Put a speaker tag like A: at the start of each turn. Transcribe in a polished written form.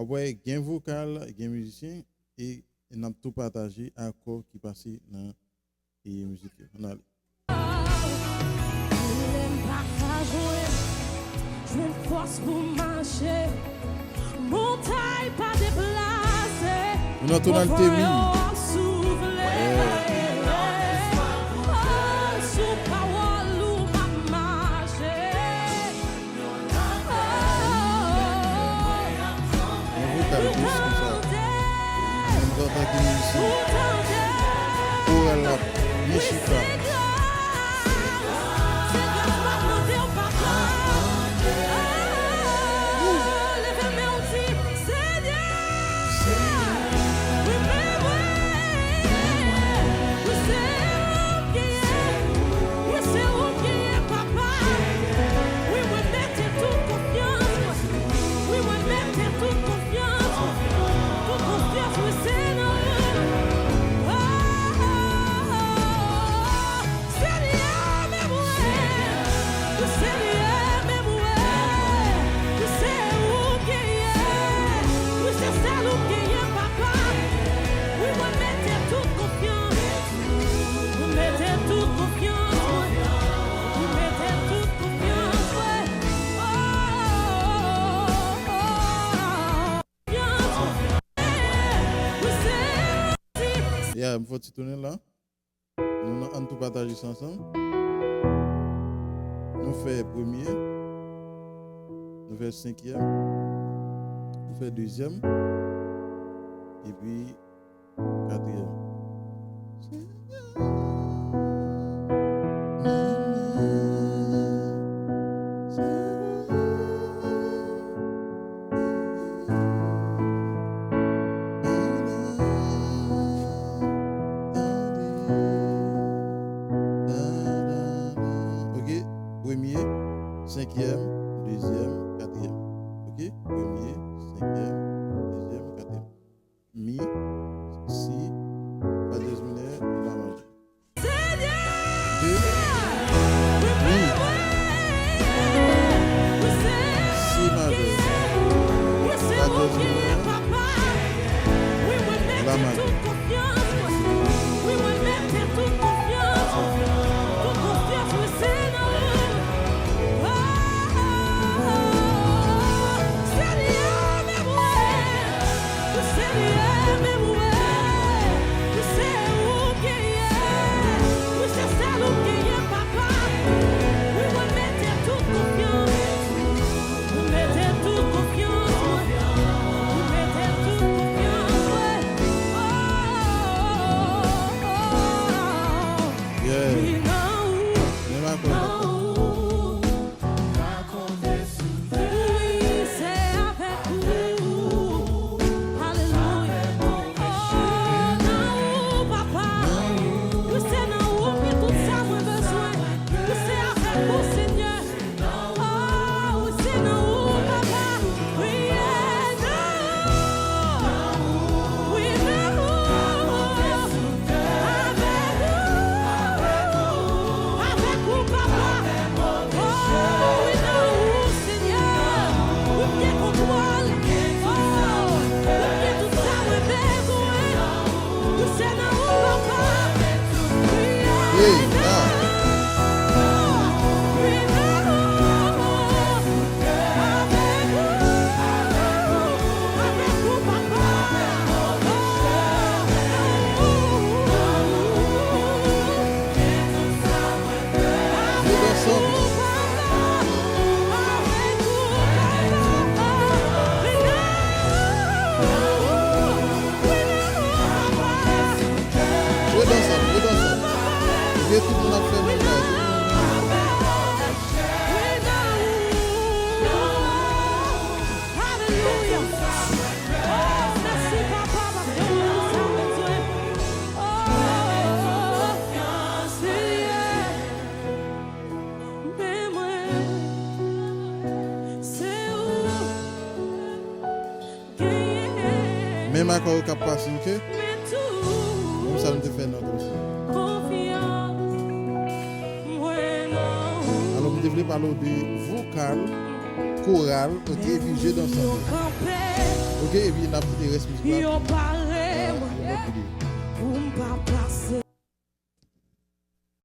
A: Ouais, gain vocal, gain musicien et on a tout partagé à accord qui passait dans la musique. On a
B: je me force pour marcher, montagne pas déplacée.
A: On a tonalité oui. Pour la Michigan. Yeah, il faut tourner là. Nous allons tout partager ça ensemble. Nous faisons premier. Nous faisons cinquième. Nous faisons deuxième. Et puis quatrième. Cinquième, deuxième, quatrième. Ok? Premier, cinquième, deuxième, quatrième. Mi, si, fa dièse mineur, la majeur. Deux, mi, si majeur, fa dièse mineur, la majeur. Même à quoi on passe, ok? Comme ça, on te fait notre alors, on devrait parler de vocal, choral, ok, et puis jeu d'ensemble. Ok? OK, et puis on a fait des restes musicaux.
B: Yo parle